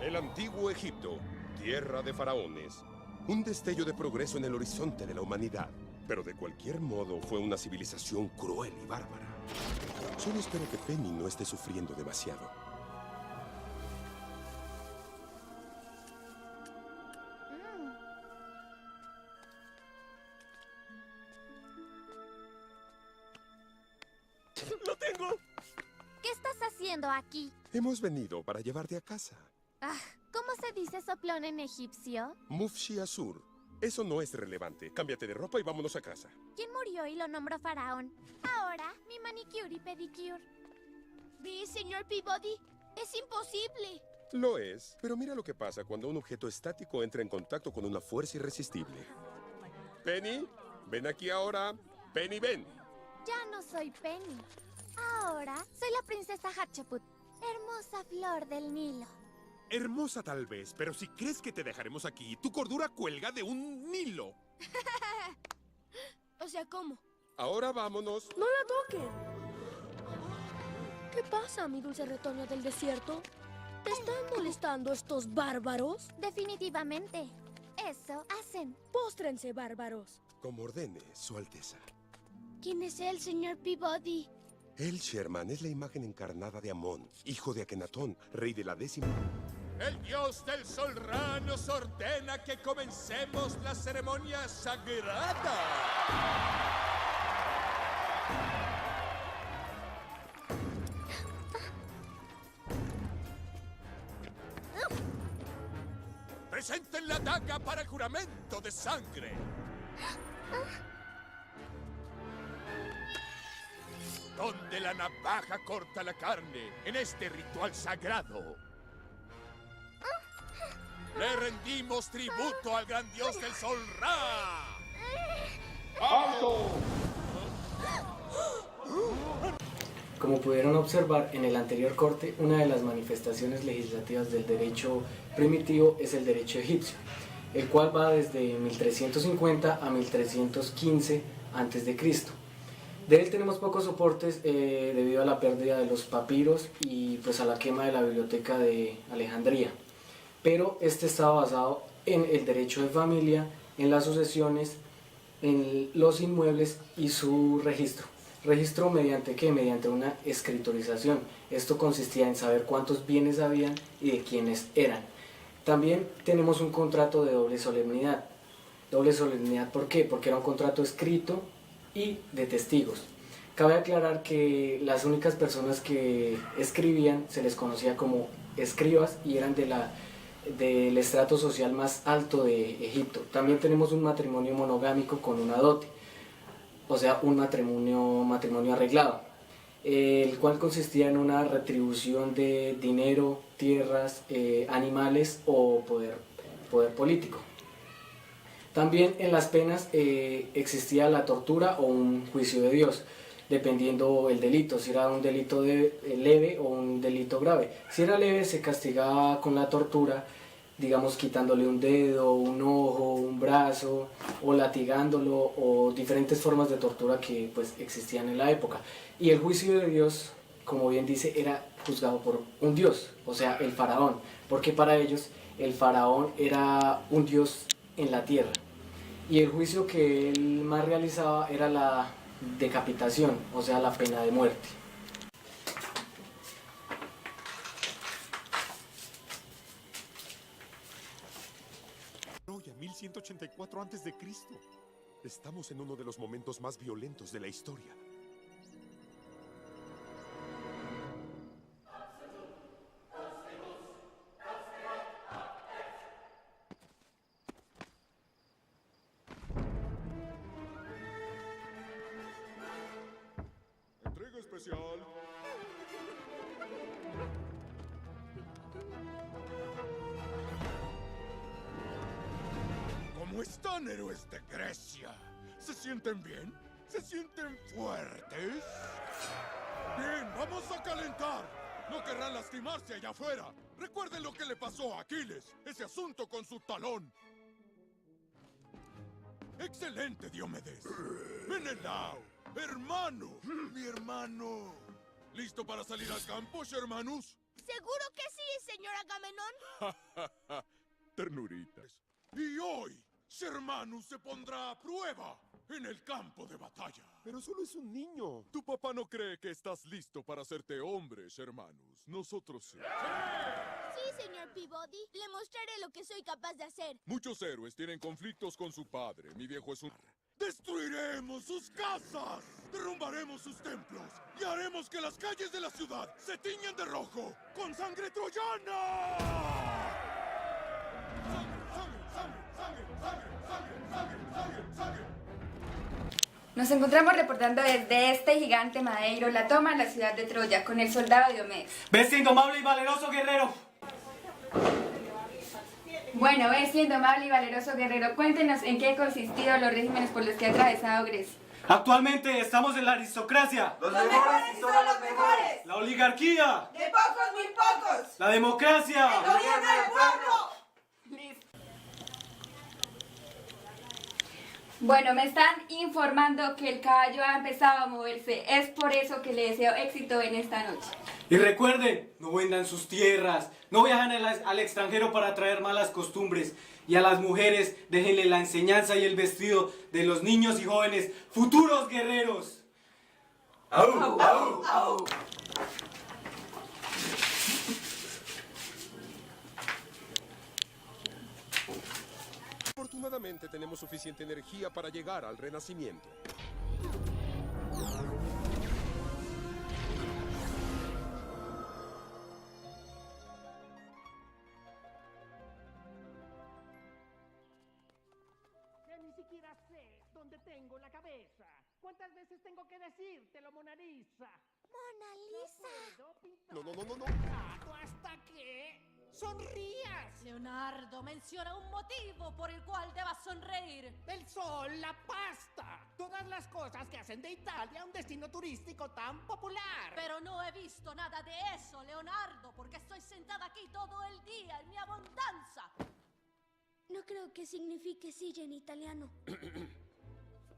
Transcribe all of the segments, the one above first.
El antiguo Egipto, tierra de faraones. Un destello de progreso en el horizonte de la humanidad. Pero de cualquier modo fue una civilización cruel y bárbara. Solo espero que Penny no esté sufriendo demasiado. ¡Lo tengo! ¿Qué estás haciendo aquí? Hemos venido para llevarte a casa. ¿Cómo se dice soplón en egipcio? Mufshi Asur. Eso no es relevante. Cámbiate de ropa y vámonos a casa. ¿Quién murió y lo nombró faraón? Ahora, mi manicure y pedicure. ¿Ve, señor Peabody? ¡Es imposible! Lo es, pero mira lo que pasa cuando un objeto estático entra en contacto con una fuerza irresistible. Penny, ven aquí ahora. Penny, ven. Ya no soy Penny. Ahora soy la princesa Hatshepsut, hermosa flor del Nilo. Hermosa tal vez, pero si crees que te dejaremos aquí, tu cordura cuelga de un Nilo. O sea, ¿cómo? Ahora vámonos. ¡No la toquen! ¿Qué pasa, mi dulce retoño del desierto? ¿Te están molestando estos bárbaros? Definitivamente. Eso hacen. Póstrense, bárbaros. Como ordene, Su Alteza. ¿Quién es él, señor Peabody? El Sherman es la imagen encarnada de Amón, hijo de Akenatón, rey de la 10ª. El dios del sol Ra nos ordena que comencemos la ceremonia sagrada. Presenten la daga para el juramento de sangre. Donde la navaja corta la carne en este ritual sagrado. Le rendimos tributo al gran dios del sol Ra. Como pudieron observar en el anterior corte, una de las manifestaciones legislativas del derecho primitivo es el derecho egipcio, el cual va desde 1350 a 1315 a.C. De él tenemos pocos soportes debido a la pérdida de los papiros y pues a la quema de la biblioteca de Alejandría. Pero este estaba basado en el derecho de familia, en las sucesiones, en los inmuebles y su registro. ¿Registro mediante qué? Mediante una escritorización. Esto consistía en saber cuántos bienes habían y de quiénes eran. También tenemos un contrato de doble solemnidad. Doble solemnidad, ¿por qué? Porque era un contrato escrito y de testigos. Cabe aclarar que las únicas personas que escribían se les conocía como escribas y eran del estrato social más alto de Egipto. También tenemos un matrimonio monogámico con una dote, o sea, un matrimonio arreglado, el cual consistía en una retribución de dinero, tierras, animales o poder político. También en las penas existía la tortura o un juicio de Dios, dependiendo el delito, si era un delito leve o un delito grave. Si era leve se castigaba con la tortura, digamos quitándole un dedo, un ojo, un brazo, o latigándolo, o diferentes formas de tortura que pues existían en la época. Y el juicio de Dios, como bien dice, era juzgado por un dios, o sea, el faraón, porque para ellos el faraón era un dios en la tierra. Y el juicio que él más realizaba era la decapitación, o sea, la pena de muerte. Troya, 1184 a.C. Estamos en uno de los momentos más violentos de la historia. Entrega especial. ¿Cómo están, héroes de Grecia? ¿Se sienten bien? ¿Se sienten fuertes? Bien, vamos a calentar. No querrán lastimarse allá afuera. Recuerden lo que le pasó a Aquiles, ese asunto con su talón. ¡Excelente, Diomedes! ¡Menelao! ¡Hermano! ¡Mi hermano! ¿Listo para salir al campo, hermanos? ¿Seguro que sí, señor Agamenón? Ternuritas. Y hoy, Shermanus se pondrá a prueba en el campo de batalla. Pero solo es un niño. Tu papá no cree que estás listo para hacerte hombre, Shermanus. Nosotros sí. Sí, señor Peabody. Le mostraré lo que soy capaz de hacer. Muchos héroes tienen conflictos con su padre. Mi viejo es un... ¡Destruiremos sus casas! ¡Derrumbaremos sus templos! ¡Y haremos que las calles de la ciudad se tiñan de rojo con sangre troyana! Nos encontramos reportando desde este gigante madeiro la toma de la ciudad de Troya con el soldado Diomedes. Bestia indomable y valeroso guerrero. Bueno, bestia indomable y valeroso guerrero, cuéntenos en qué han consistido los regímenes por los que ha atravesado Grecia. Actualmente estamos en la aristocracia, Los mejores y solo los mejores. la oligarquía, De pocos, muy pocos. la democracia. El gobierno del pueblo. Bueno, me están informando que el caballo ha empezado a moverse. Es por eso que le deseo éxito en esta noche. Y recuerden, no vendan sus tierras, no viajan al extranjero para traer malas costumbres. Y a las mujeres, déjenle la enseñanza y el vestido de los niños y jóvenes, futuros guerreros. ¡Au, au, au! Afortunadamente tenemos suficiente energía para llegar al renacimiento. Ya ni siquiera sé dónde tengo la cabeza. ¿Cuántas veces tengo que decírtelo, Mona Lisa? ¡Mona Lisa! No. Hasta que sonrías. Leonardo, menciona un motivo por el cual debas sonreír. El sol, la pasta, todas las cosas que hacen de Italia un destino turístico tan popular. Pero no he visto nada de eso, Leonardo, porque estoy sentada aquí todo el día en mi abundancia. No creo que signifique silla en italiano.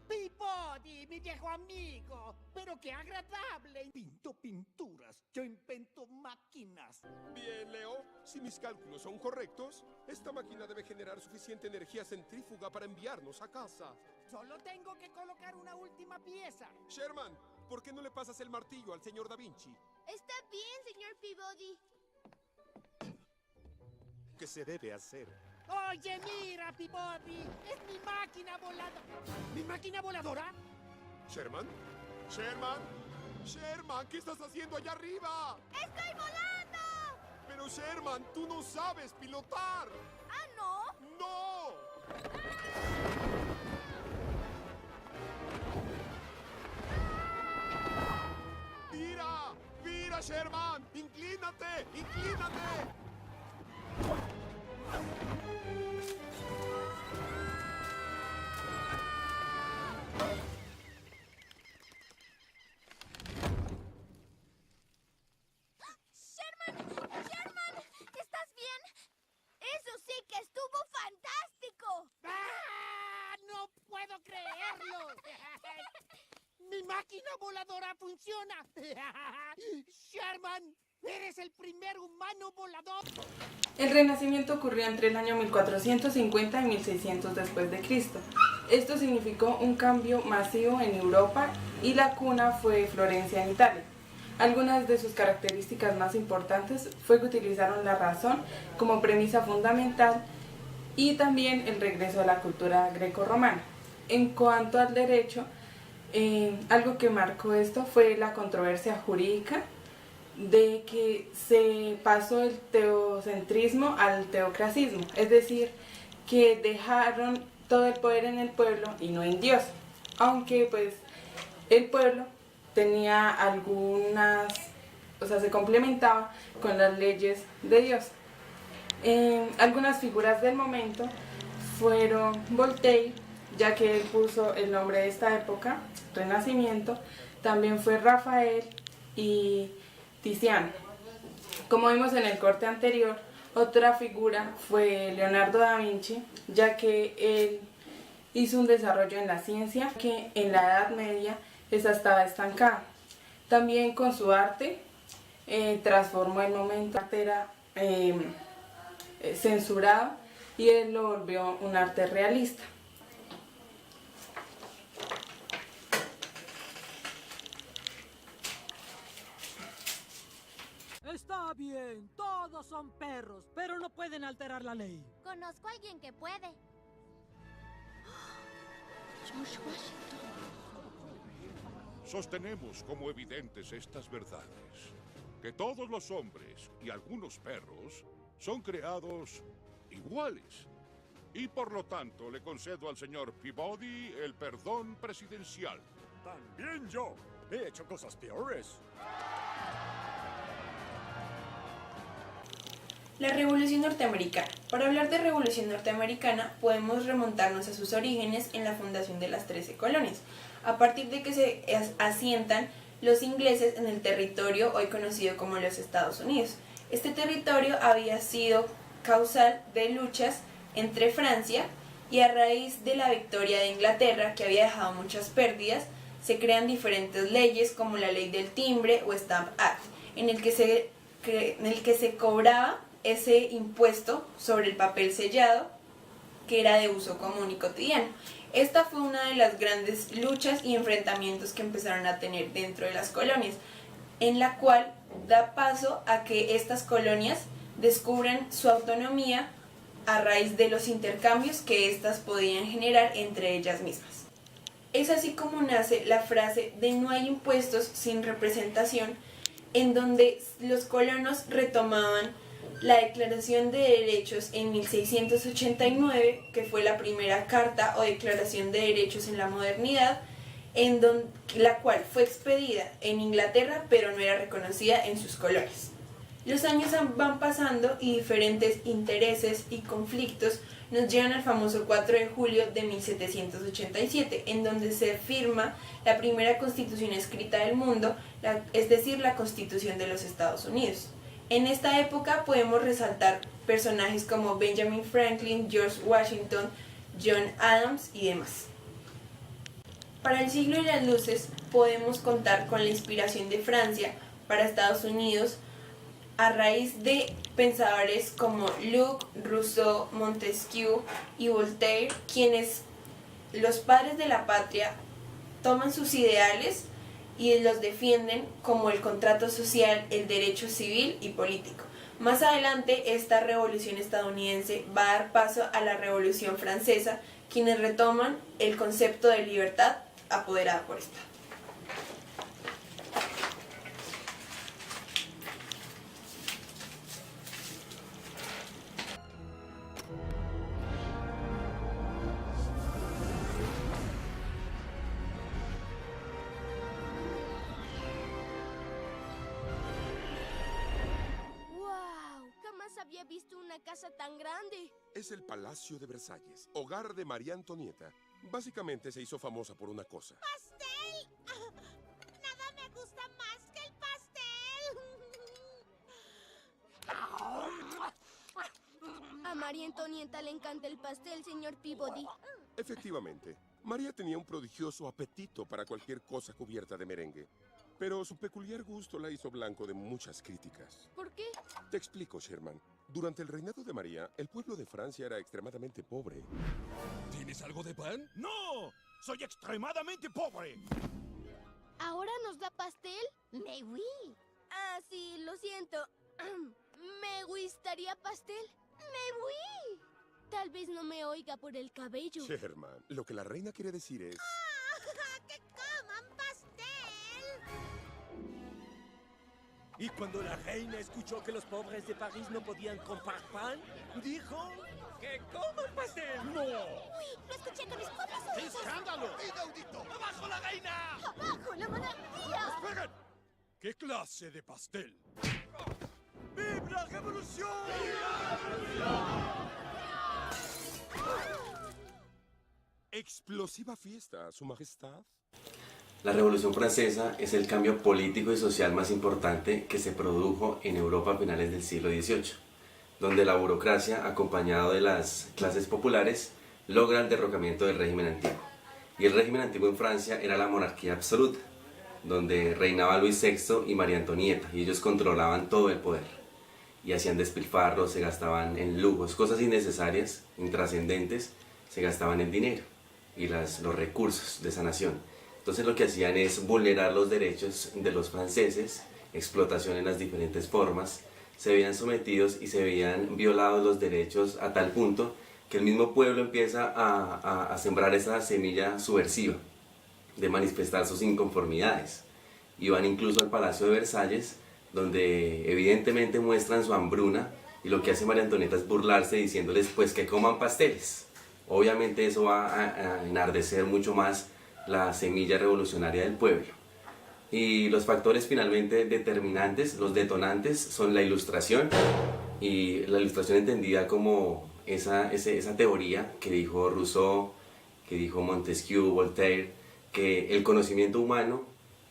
Peabody, mi viejo amigo, pero qué agradable. Pinto pinturas, yo invento máquinas. Bien, Leo. Si mis cálculos son correctos, esta máquina debe generar suficiente energía centrífuga para enviarnos a casa. Solo tengo que colocar una última pieza. Sherman, ¿por qué no le pasas el martillo al señor Da Vinci? Está bien, señor Peabody. ¿Qué se debe hacer? Oye, mira, Peabody, es mi máquina voladora. ¿Mi máquina voladora? ¿Sherman? ¿Sherman? ¡Sherman! ¿Qué estás haciendo allá arriba? ¡Estoy volando! Pero Sherman, tú no sabes pilotar. ¿Ah, no? ¡No! ¡Vira! ¡Vira, Sherman! ¡Inclínate! ¡Inclínate! ¡Sherman! ¿Estás bien? ¡Eso sí que estuvo fantástico! ¡Ah! ¡No puedo creerlo! ¡Mi máquina voladora funciona! Sherman, eres el primer humano volador. El Renacimiento ocurrió entre el año 1450 y 1600 después de Cristo. Esto significó un cambio masivo en Europa y la cuna fue Florencia, en Italia. Algunas de sus características más importantes fue que utilizaron la razón como premisa fundamental y también el regreso a la cultura grecorromana. En cuanto al derecho, algo que marcó esto fue la controversia jurídica de que se pasó el teocentrismo al teocracismo, es decir, que dejaron todo el poder en el pueblo y no en Dios, aunque pues el pueblo tenía algunas, o sea, se complementaba con las leyes de Dios. Algunas figuras del momento fueron Voltaire, ya que él puso el nombre de esta época, Renacimiento, también fue Rafael y Tiziano. Como vimos en el corte anterior, otra figura fue Leonardo da Vinci, ya que él hizo un desarrollo en la ciencia que en la Edad Media esa estaba estancada. También con su arte transformó el momento en arte era censurado y él lo volvió un arte realista. Está bien, todos son perros, pero no pueden alterar la ley. Conozco a alguien que puede. George Washington. Sostenemos como evidentes estas verdades, que todos los hombres y algunos perros son creados iguales. Y por lo tanto le concedo al señor Peabody el perdón presidencial. También yo. He hecho cosas peores. La Revolución Norteamericana. Para hablar de Revolución Norteamericana podemos remontarnos a sus orígenes en la fundación de las 13 colonias, a partir de que se asientan los ingleses en el territorio hoy conocido como los Estados Unidos. Este territorio había sido causal de luchas entre Francia y a raíz de la victoria de Inglaterra, que había dejado muchas pérdidas, se crean diferentes leyes como la ley del timbre o Stamp Act, en el que se cobraba ese impuesto sobre el papel sellado que era de uso común y cotidiano. Esta fue una de las grandes luchas y enfrentamientos que empezaron a tener dentro de las colonias, en la cual da paso a que estas colonias descubran su autonomía a raíz de los intercambios que éstas podían generar entre ellas mismas. Es así como nace la frase de no hay impuestos sin representación, en donde los colonos retomaban la Declaración de Derechos en 1689, que fue la primera carta o declaración de derechos en la modernidad, la cual fue expedida en Inglaterra pero no era reconocida en sus colonias. Los años van pasando y diferentes intereses y conflictos nos llevan al famoso 4 de julio de 1787, en donde se firma la primera constitución escrita del mundo, es decir, la Constitución de los Estados Unidos. En esta época podemos resaltar personajes como Benjamin Franklin, George Washington, John Adams y demás. Para el siglo de las luces podemos contar con la inspiración de Francia para Estados Unidos a raíz de pensadores como Locke, Rousseau, Montesquieu y Voltaire, quienes, los padres de la patria, toman sus ideales y los defienden como el contrato social, el derecho civil y político. Más adelante, esta revolución estadounidense va a dar paso a la Revolución Francesa, quienes retoman el concepto de libertad apoderada por esta. Había visto una casa tan grande. Es el Palacio de Versalles, hogar de María Antonieta. Básicamente se hizo famosa por una cosa. ¡Pastel! Nada me gusta más que el pastel. A María Antonieta le encanta el pastel, señor Peabody. Efectivamente, María tenía un prodigioso apetito para cualquier cosa cubierta de merengue. Pero su peculiar gusto la hizo blanco de muchas críticas. ¿Por qué? Te explico, Sherman. Durante el reinado de María, el pueblo de Francia era extremadamente pobre. ¿Tienes algo de pan? ¡No! ¡Soy extremadamente pobre! ¿Ahora nos da pastel? ¡Me oui! Ah, sí, lo siento. ¿Me gustaría pastel? ¡Me oui! Tal vez no me oiga por el cabello. Sherman, lo que la reina quiere decir es... ¡Que coman pastel! Y cuando la reina escuchó que los pobres de París no podían comprar pan, dijo que coman pastel. ¡No! ¡Uy! ¡Lo escuché con mis propios ¡Qué oídos! escándalo! ¡Inaudito! ¡Abajo la reina! ¡Abajo la monarquía! ¡Esperen! ¿Qué clase de pastel? ¡Viva la revolución! ¡Viva la revolución! Explosiva fiesta, su majestad. La Revolución Francesa es el cambio político y social más importante que se produjo en Europa a finales del siglo XVIII, donde la burocracia, acompañado de las clases populares, logra el derrocamiento del régimen antiguo. Y el régimen antiguo en Francia era la monarquía absoluta. donde reinaba Luis VI y María Antonieta, y ellos controlaban todo el poder. Y hacían despilfarros, se gastaban en lujos, cosas innecesarias, intrascendentes, se gastaban en dinero y los recursos de esa nación. Entonces lo que hacían es vulnerar los derechos de los franceses, explotación en las diferentes formas, se veían sometidos y se veían violados los derechos a tal punto que el mismo pueblo empieza a sembrar esa semilla subversiva de manifestar sus inconformidades. Y van incluso al Palacio de Versalles, donde evidentemente muestran su hambruna, y lo que hace María Antonieta es burlarse diciéndoles pues que coman pasteles. Obviamente eso va a enardecer mucho más la semilla revolucionaria del pueblo. Y los factores finalmente determinantes, los detonantes, son la Ilustración, y la Ilustración entendida como esa teoría que dijo Rousseau, que dijo Montesquieu, Voltaire, que el conocimiento humano,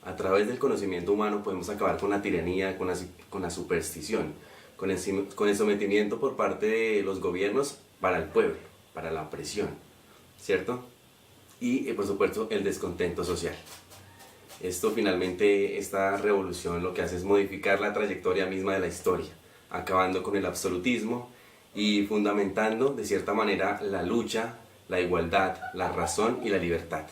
a través del conocimiento humano podemos acabar con la tiranía, con la superstición, con el sometimiento por parte de los gobiernos para el pueblo, para la opresión, ¿cierto? Y por supuesto el descontento social. Esto finalmente, esta revolución lo que hace es modificar la trayectoria misma de la historia, acabando con el absolutismo y fundamentando de cierta manera la lucha, la igualdad, la razón y la libertad.